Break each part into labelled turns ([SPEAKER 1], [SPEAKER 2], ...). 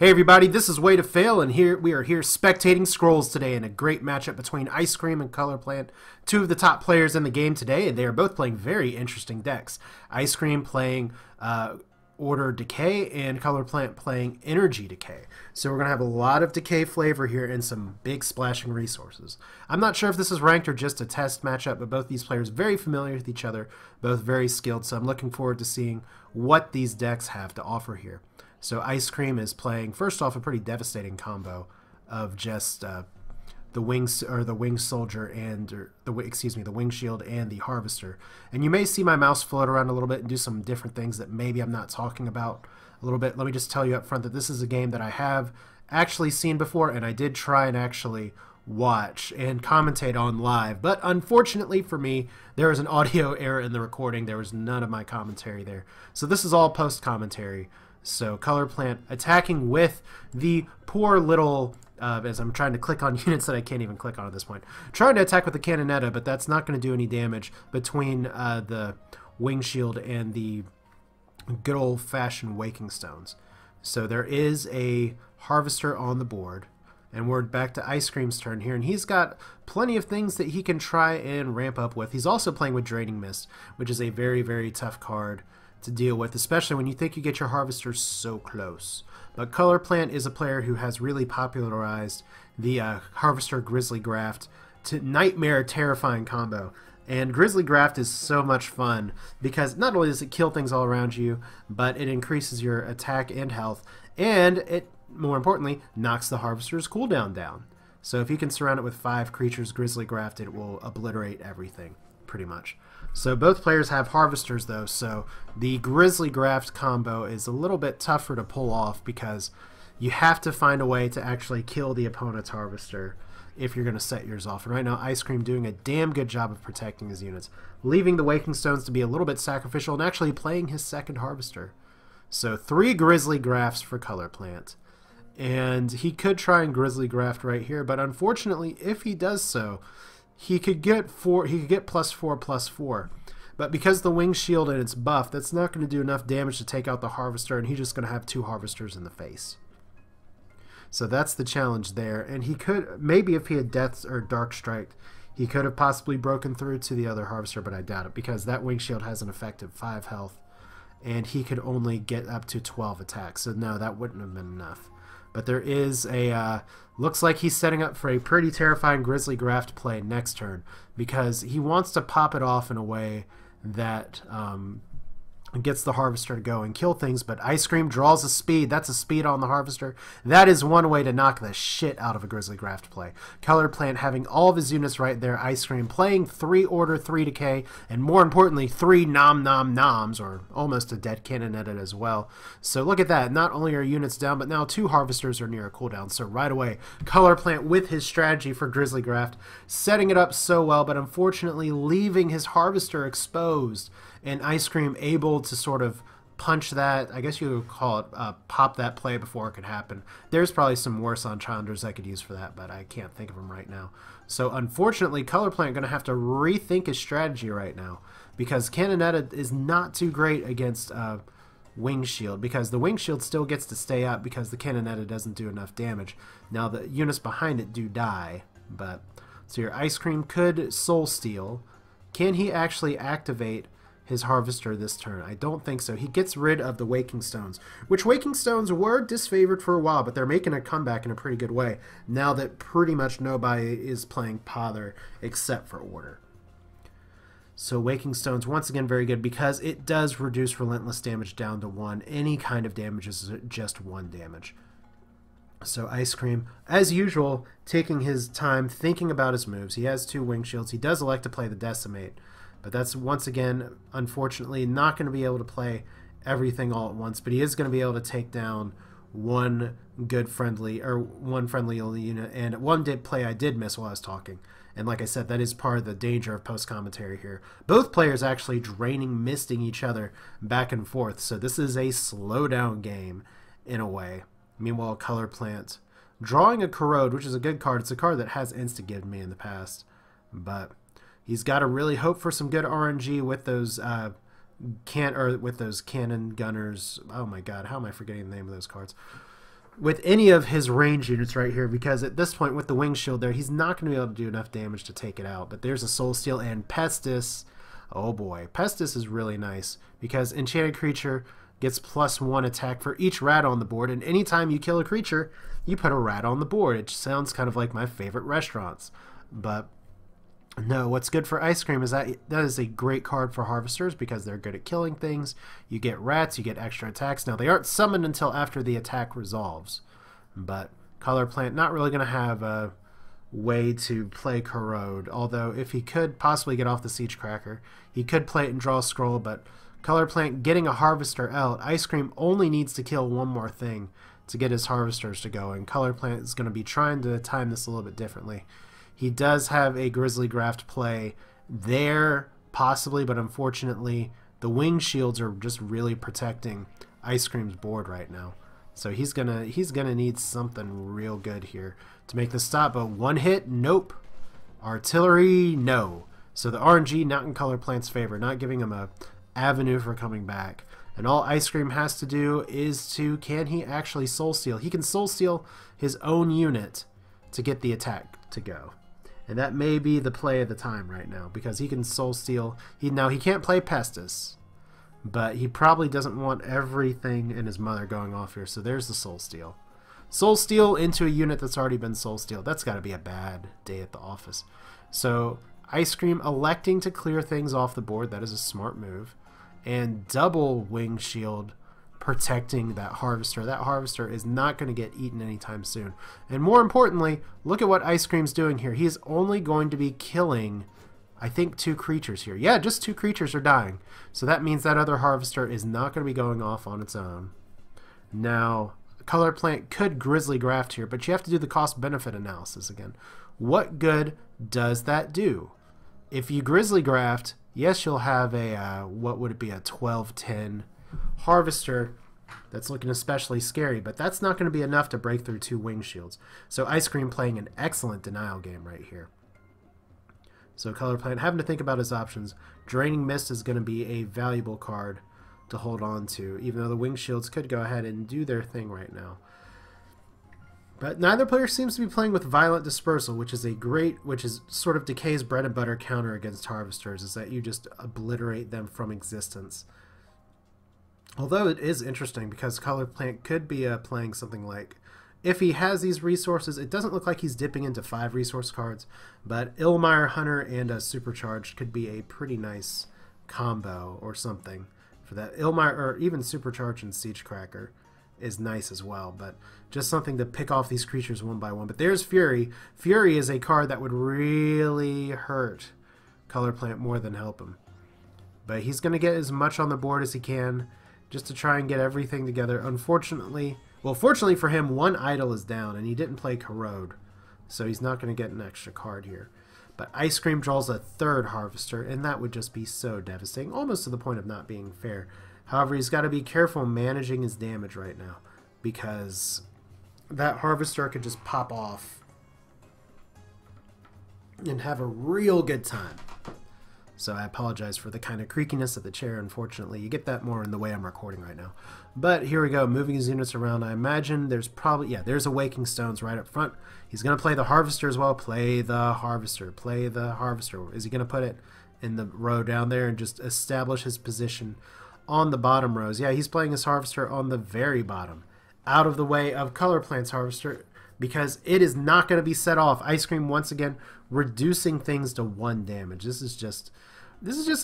[SPEAKER 1] Hey everybody, this is Way to Fail, and we are here spectating Scrolls today in a great matchup between iScrE4m and Colorplant, two of the top players in the game today, and they are both playing very interesting decks. iScrE4m playing Order Decay and Colorplant playing Energy Decay. So we're going to have a lot of Decay flavor here and some big splashing resources. I'm not sure if this is ranked or just a test matchup, but both these players very familiar with each other, both very skilled, so I'm looking forward to seeing what these decks have to offer here. So iScrE4m is playing first off a pretty devastating combo of just the wing soldier and the wing shield and the harvester. And you may see my mouse float around a little bit and do some different things that maybe I'm not talking about a little bit. Let me just tell you up front that this is a game that I have actually seen before, and I did try and actually watch and commentate on live, but unfortunately for me there was an audio error in the recording. There was none of my commentary there, so this is all post commentary. So Colorplant attacking with the poor little, as I'm trying to click on units that I can't even click on at this point, trying to attack with the Cannonetta, but that's not going to do any damage between the Wing Shield and the good old-fashioned Waking Stones. So there is a Harvester on the board, and we're back to iScrE4m's turn here, and he's got plenty of things that he can try and ramp up with. He's also playing with Draining Mist, which is a very, very tough card to deal with, especially when you think you get your harvesters so close. But Colorplant is a player who has really popularized the harvester Grizzly graft to nightmare terrifying combo. And Grizzly graft is so much fun because not only does it kill things all around you, but it increases your attack and health, and it, more importantly, knocks the harvester's cooldown down. So if you can surround it with 5 creatures Grizzly graft, it will obliterate everything pretty much. So both players have harvesters though, so the Grizzly graft combo is a little bit tougher to pull off because you have to find a way to actually kill the opponent's harvester if you're going to set yours off. And right now iScrE4m doing a damn good job of protecting his units, leaving the Waking Stones to be a little bit sacrificial and actually playing his second harvester. So 3 Grizzly grafts for Colorplant. And he could try and Grizzly graft right here, but unfortunately if he does so, he could get +4/+4, but because the wing shield and its buff, that's not going to do enough damage to take out the harvester, and he's just going to have 2 harvesters in the face. So that's the challenge there. And he could, maybe if he had Death or Dark Strike, he could have possibly broken through to the other harvester, but I doubt it because that wing shield has an effective 5 health, and he could only get up to 12 attacks. So no, that wouldn't have been enough. But there is a, looks like he's setting up for a pretty terrifying Grizzly graft play next turn because he wants to pop it off in a way that gets the harvester to go and kill things, but iScrE4m draws a speed. That's a speed on the harvester. That is one way to knock the shit out of a Grizzly graft play. Colorplant having all of his units right there, iScrE4m playing 3 Order, 3 Decay, and more importantly 3 Nom Nom Noms, or almost a dead Cannonetta as well. So look at that, not only are units down, but now 2 harvesters are near a cooldown. So right away Colorplant with his strategy for Grizzly graft, setting it up so well, but unfortunately leaving his harvester exposed, and iScrE4m able to sort of punch that, I guess you would call it, pop that play before it could happen. There's probably some worse enchanters I could use for that, but I can't think of them right now. So unfortunately, Colorplant going to have to rethink his strategy right now because Cannonetta is not too great against Wing Shield, because the Wing Shield still gets to stay up because the Cannonetta doesn't do enough damage. Now the units behind it do die, but so your iScrE4m could Soul Steal. Can he actually activate his harvester this turn? I don't think so. He gets rid of the Waking Stones, which Waking Stones were disfavored for a while, but they're making a comeback in a pretty good way now that pretty much nobody is playing Pother except for Order. So Waking Stones, once again, very good because it does reduce relentless damage down to 1. Any kind of damage is just 1 damage. So iScrE4m, as usual, taking his time, thinking about his moves. He has 2 Wing Shields. He does elect to play the Decimate, but that's, once again, unfortunately, not going to be able to play everything all at once. But he is going to be able to take down one friendly unit. And one play I did miss while I was talking. And like I said, that is part of the danger of post-commentary here. Both players actually draining, misting each other back and forth. So this is a slowdown game in a way. Meanwhile, Colorplant drawing a Corrode, which is a good card. It's a card that has insta-given me in the past. But he's got to really hope for some good RNG with those cannon gunners. Oh my god, how am I forgetting the name of those cards? with any of his range units right here, because at this point with the wing shield there, he's not going to be able to do enough damage to take it out. But there's a Soul Steal and Pestis. Oh boy, Pestis is really nice because enchanted creature gets +1 attack for each rat on the board, and anytime you kill a creature, you put a rat on the board. It sounds kind of like my favorite restaurants. But no, what's good for iScRE4m is that is a great card for harvesters because they're good at killing things. You get rats, you get extra attacks. Now, they aren't summoned until after the attack resolves, but Colorplant not really going to have a way to play Corrode, although if he could possibly get off the Siege Cracker, he could play it and draw a scroll, but Colorplant getting a Harvester out, iScRE4m only needs to kill one more thing to get his Harvesters to go, and Colorplant is going to be trying to time this a little bit differently. He does have a Grizzly graft play there, possibly, but unfortunately, the wing shields are just really protecting iScRE4m's board right now. So he's gonna need something real good here to make the stop. But one hit, nope. Artillery, no. So the RNG not in Colorplant's favor, not giving him a avenue for coming back. And all iScRE4m has to do is can he actually Soul Steal? He can Soul Steal his own unit to get the attack to go. And that may be the play of the time right now because he can Soul Steal. Now he can't play Pestis, but he probably doesn't want everything in his mother going off here. So there's the Soul Steal. Soul Steal into a unit that's already been Soul Stealed. That's got to be a bad day at the office. So iScRE4m electing to clear things off the board. That is a smart move. And double wing shield protecting that Harvester. That Harvester is not going to get eaten anytime soon. And more importantly, look at what iScRE4m's doing here. He is only going to be killing, I think, 2 creatures here. Yeah, just 2 creatures are dying. So that means that other Harvester is not going to be going off on its own. Now, Colorplant could Grizzly graft here, but you have to do the cost-benefit analysis again. What good does that do? If you Grizzly graft, yes, you'll have a, what would it be, a 12-10 Harvester that's looking especially scary, but that's not going to be enough to break through 2 wing shields. So iScRE4m playing an excellent denial game right here. So Colorplant having to think about his options. Draining Mist is going to be a valuable card to hold on to, even though the wing shields could go ahead and do their thing right now. But neither player seems to be playing with Violent Dispersal, which is sort of Decay's bread and butter counter against Harvesters, is that you just obliterate them from existence. Although it is interesting because Colorplant could be playing something like, if he has these resources, it doesn't look like he's dipping into 5 resource cards, but Illmire Hunter and a Supercharged could be a pretty nice combo or something for that. Illmire, or even Supercharged and Siege Cracker is nice as well, but just something to pick off these creatures one by one. But there's Fury. Fury is a card that would really hurt Colorplant more than help him. But he's going to get as much on the board as he can just to try and get everything together. Unfortunately, well, fortunately for him, 1 idol is down, and he didn't play Corrode, so he's not going to get an extra card here. But iScRE4m draws a 3rd Harvester, and that would just be so devastating, almost to the point of not being fair. However, he's got to be careful managing his damage right now, because that Harvester could just pop off and have a real good time. So I apologize for the kind of creakiness of the chair. Unfortunately, you get that more in the way I'm recording right now. But here we go, moving his units around. I imagine there's probably, yeah, there's Awakening Stones right up front. He's going to play the Harvester as well. Play the Harvester. Play the Harvester. Is he going to put it in the row down there and just establish his position on the bottom rows? Yeah, he's playing his Harvester on the very bottom, out of the way of Colorplant's Harvester, because it is not going to be set off. iScRE4m once again reducing things to 1 damage. This is just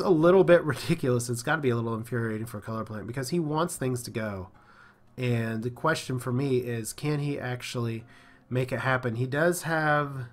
[SPEAKER 1] a little bit ridiculous. It's got to be a little infuriating for Colorplant because he wants things to go. And the question for me is, can he actually make it happen? He does have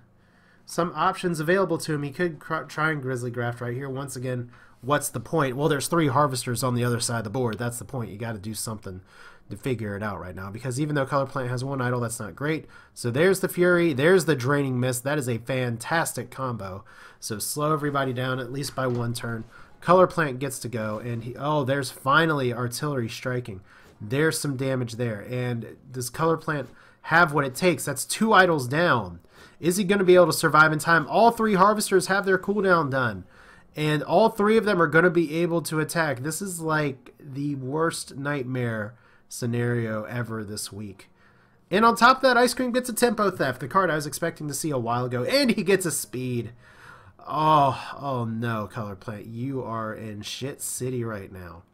[SPEAKER 1] some options available to him. He could try and Grizzly graft right here. Once again, what's the point? Well, there's 3 Harvesters on the other side of the board. That's the point. You got to do something to figure it out right now, because even though Colorplant has 1 idol, that's not great. So there's the Fury, there's the Draining Mist. That is a fantastic combo. So slow everybody down at least by 1 turn. Colorplant gets to go, and oh, there's finally Artillery striking. There's some damage there. And does Colorplant have what it takes? That's 2 idols down. Is he going to be able to survive in time? All 3 Harvesters have their cooldown done, and all 3 of them are going to be able to attack. This is like the worst nightmare scenario ever this week. And on top of that, iScRE4m gets a tempo theft, the card I was expecting to see a while ago, and he gets a speed. Oh no, Colorplant, you are in shit city right now.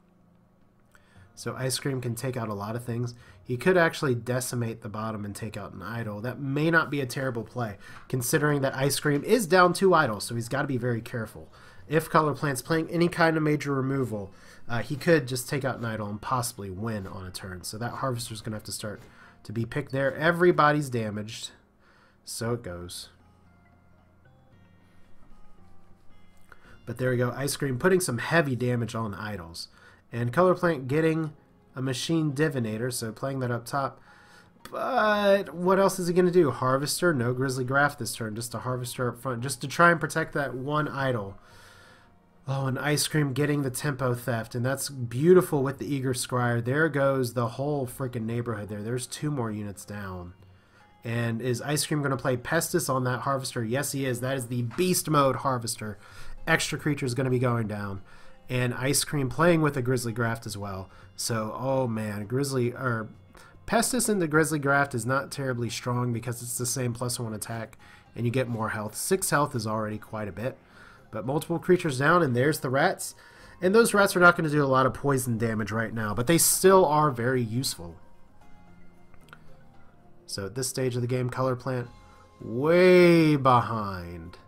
[SPEAKER 1] So iScRE4m can take out a lot of things. He could actually decimate the bottom and take out an idol. That may not be a terrible play, considering that iScRE4m is down 2 idols, so he's got to be very careful. If Colorplant's playing any kind of major removal, he could just take out an idol and possibly win on a turn. So that Harvester's going to have to start to be picked there. Everybody's damaged. So it goes. But there we go. iScRE4m putting some heavy damage on idols. And Colorplant getting a Machine Divinator, so playing that up top. But what else is he going to do? Harvester? No Grizzly Graft this turn. Just a Harvester up front. Just to try and protect that one idol. Oh, and iScRE4m getting the tempo theft. And that's beautiful with the Eager Scryer. There goes the whole freaking neighborhood there. There's 2 more units down. And is iScRE4m going to play Pestis on that Harvester? Yes, he is. That is the Beast Mode Harvester. Extra creature is going to be going down. And iScRE4m playing with a Grizzly Graft as well. So, oh man, Pestis in the Grizzly Graft is not terribly strong because it's the same +1 attack. And you get more health. 6 health is already quite a bit. But multiple creatures down, and there's the rats. And those rats are not going to do a lot of poison damage right now, but they still are very useful. So at this stage of the game, Colorplant way behind.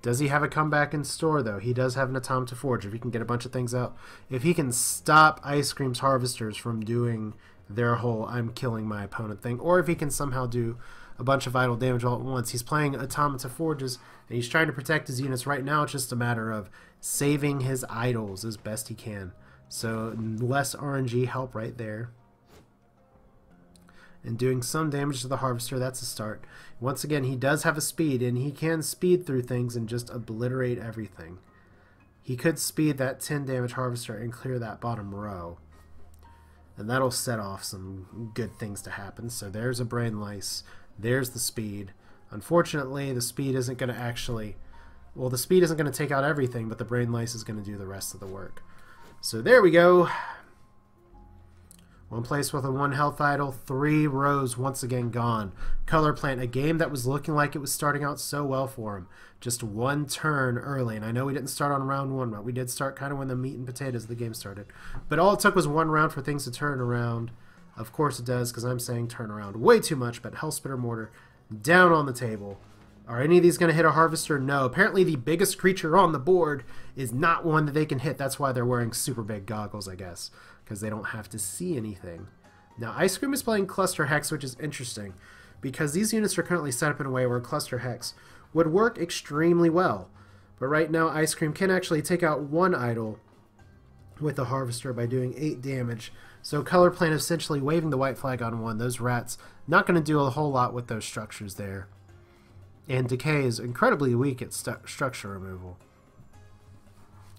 [SPEAKER 1] Does he have a comeback in store, though? He does have an Automata Forge. If he can get a bunch of things out. If he can stop iScRE4m's Harvesters from doing their whole I'm killing my opponent thing, or if he can somehow do a bunch of idle damage all at once. He's playing Automata Forges, and he's trying to protect his units. Right now, it's just a matter of saving his idols as best he can. So, less RNG help right there. And doing some damage to the Harvester, that's a start. Once again, he does have a speed, and he can speed through things and just obliterate everything. He could speed that 10 damage Harvester and clear that bottom row. And that'll set off some good things to happen. So there's a Brain Lice. There's the speed. Unfortunately, the speed isn't going to actually... Well, the speed isn't going to take out everything, but the Brain Lice is going to do the rest of the work. So there we go. 1 place with a 1 health idol. 3 rows once again gone. Colorplant, a game that was looking like it was starting out so well for him. Just 1 turn early. And I know we didn't start on round 1, but we did start kind of when the meat and potatoes of the game started. But all it took was 1 round for things to turn around. Of course it does, because I'm saying turn around way too much. But Hellspitter Mortar down on the table. Are any of these going to hit a Harvester? No. Apparently the biggest creature on the board is not one that they can hit. That's why they're wearing super big goggles, I guess, because they don't have to see anything. Now, iScRE4m is playing Cluster Hex, which is interesting, because these units are currently set up in a way where Cluster Hex would work extremely well. But right now, iScRE4m can actually take out 1 idol with the Harvester by doing 8 damage. So Colorplant essentially waving the white flag on 1. Those rats not going to do a whole lot with those structures there. And Decay is incredibly weak at structure removal.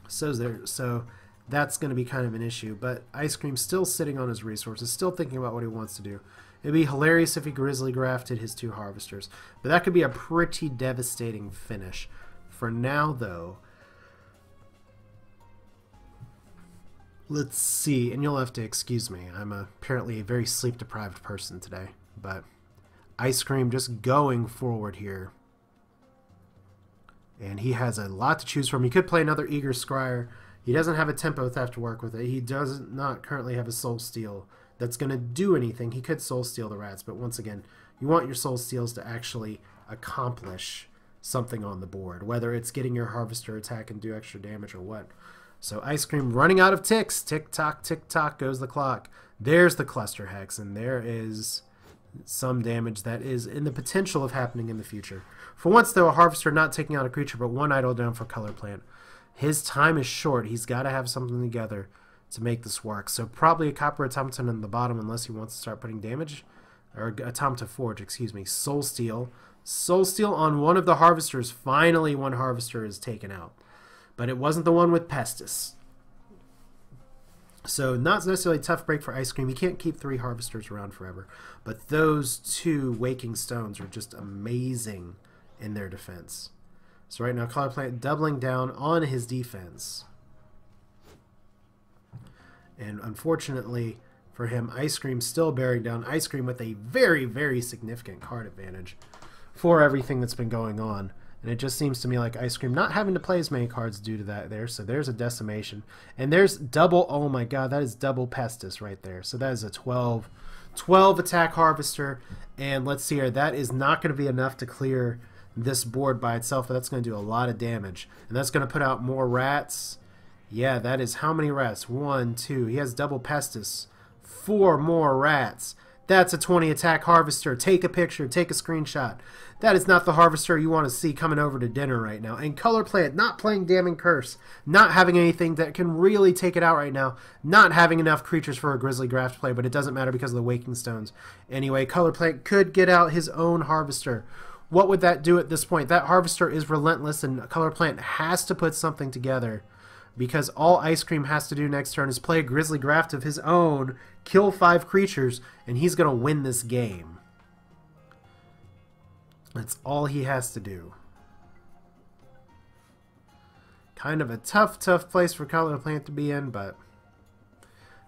[SPEAKER 1] So that's going to be kind of an issue. But iScRE4m's still sitting on his resources, still thinking about what he wants to do. It'd be hilarious if he Grizzly Grafted his 2 Harvesters. But that could be a pretty devastating finish. For now, though, let's see. And you'll have to excuse me. I'm apparently a very sleep-deprived person today. But iScRE4m just going forward here. And he has a lot to choose from. He could play another Eager Scryer. He doesn't have a Tempo Theft to work with it. He does not currently have a Soul Steal that's going to do anything. He could Soul Steal the rats, but once again, you want your Soul Steals to actually accomplish something on the board, whether it's getting your Harvester attack and do extra damage or what. So iScRE4m running out of ticks. Tick-tock, tick-tock goes the clock. There's the Cluster Hex, and there is some damage that is in the potential of happening in the future. For once, though, a Harvester not taking out a creature, but 1 idol down for Colorplant. His time is short. He's got to have something together to make this work. So probably a Copper Automaton in the bottom unless he wants to start putting damage. Or Automata Forge, excuse me. Soul Steal. Soul Steal on 1 of the Harvesters. Finally, 1 Harvester is taken out. But it wasn't the one with Pestis. So not necessarily a tough break for iScRE4m. He can't keep 3 Harvesters around forever. But those 2 Waking Stones are just amazing in their defense. So right now, Colorplant doubling down on his defense. And unfortunately for him. iScRE4m still bearing down. iScRE4m with a very, very significant card advantage for everything that's been going on. And it just seems to me like iScRE4m not having to play as many cards due to that there. So there's a decimation. And there's double, oh my god, that is double Pestis right there. So that is a 12 attack harvester. And let's see here, that is not going to be enough to clear this board by itself, but that's going to do a lot of damage. And that's going to put out more rats. Yeah, that is how many rats? 1, 2. He has double Pestis. 4 more rats. That's a 20 attack harvester. Take a picture. Take a screenshot. That is not the harvester you want to see coming over to dinner right now. And Colorplant not playing Damning Curse. Not having anything that can really take it out right now. Not having enough creatures for a Grizzly Graft play, but it doesn't matter because of the Waking Stones. Anyway, Colorplant could get out his own harvester. What would that do at this point? That harvester is relentless, and Colorplant has to put something together, because all iScRE4m has to do next turn is play a Grizzly Graft of his own, kill 5 creatures, and he's going to win this game. That's all he has to do. Kind of a tough place for Colorplant to be in, but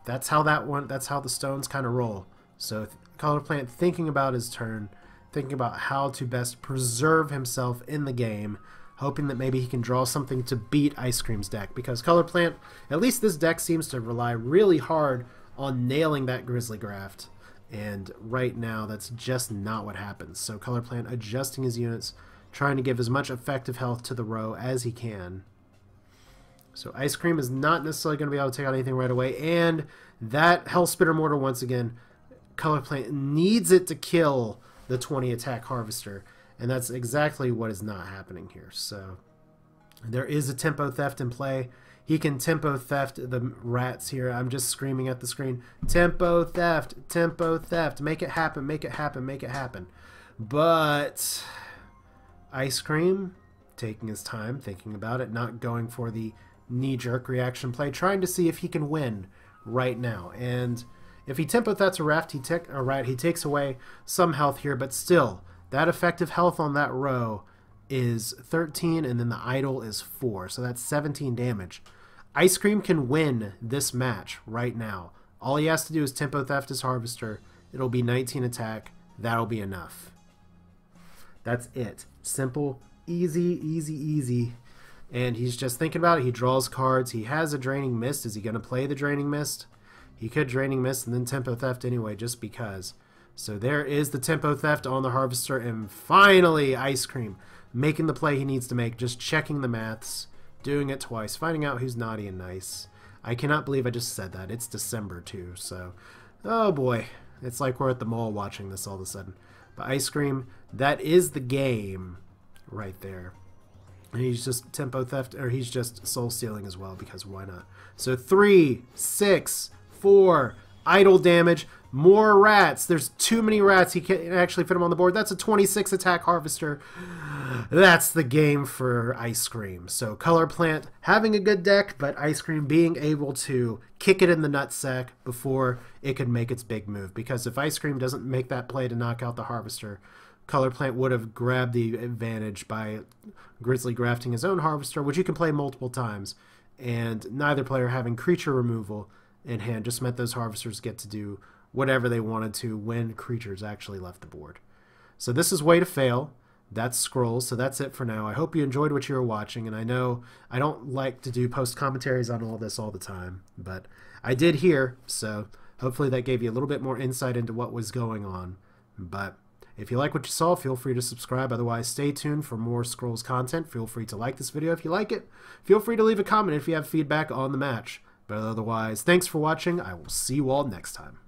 [SPEAKER 1] that's how the stones kind of roll. So Colorplant thinking about his turn, thinking about how to best preserve himself in the game, hoping that maybe he can draw something to beat iScRE4m's deck, because Colorplant, at least this deck seems to rely really hard on nailing that Grizzly Graft, and right now that's just not what happens. So Colorplant adjusting his units, trying to give as much effective health to the row as he can. So iScRE4m is not necessarily going to be able to take out anything right away, and that Hellspitter Mortar, once again, Colorplant needs it to kill the 20 attack harvester. And that's exactly what is not happening here. So there is a tempo theft in play. He can tempo theft the rats here. I'm just screaming at the screen, tempo theft, make it happen, make it happen, make it happen. But iScRE4m taking his time, thinking about it, not going for the knee-jerk reaction play, trying to see if he can win right now. And if he tempo thefts a rat, he takes away some health here, but still, that effective health on that row is 13, and then the idle is 4, so that's 17 damage. iScRE4m can win this match right now. All he has to do is tempo theft his harvester. It'll be 19 attack. That'll be enough. That's it. Simple, easy, easy, easy. And he's just thinking about it. He draws cards. He has a Draining Mist. Is he going to play the Draining Mist? He could Draining Mist and then tempo theft anyway, just because. So there is the tempo theft on the harvester, and finally iScRE4m making the play he needs to make, just checking the maths, doing it twice, finding out who's naughty and nice. I cannot believe I just said that. It's December too, so oh boy, it's like we're at the mall watching this all of a sudden. But iScRE4m, that is the game right there. And he's just tempo theft, or he's just soul stealing as well, because why not? So 3, 6, 4, idle damage. More rats. There's too many rats. He can't actually fit them on the board. That's a 26 attack harvester. That's the game for iScRE4m. So Colorplant having a good deck, but iScRE4m being able to kick it in the nutsack before it could make its big move. Because if iScRE4m doesn't make that play to knock out the harvester, Colorplant would have grabbed the advantage by Grizzly grafting his own harvester, which you can play multiple times, and neither player having creature removal in hand just meant those harvesters get to do whatever they wanted to when creatures actually left the board. So this is Way to Fail. That's Scrolls. So that's it for now. I hope you enjoyed what you were watching, and I know I don't like to do post commentaries on all this all the time, but I did here, so hopefully that gave you a little bit more insight into what was going on. But if you like what you saw, feel free to subscribe. Otherwise, stay tuned for more Scrolls content. Feel free to like this video if you like it. Feel free to leave a comment if you have feedback on the match. But otherwise, thanks for watching. I will see you all next time.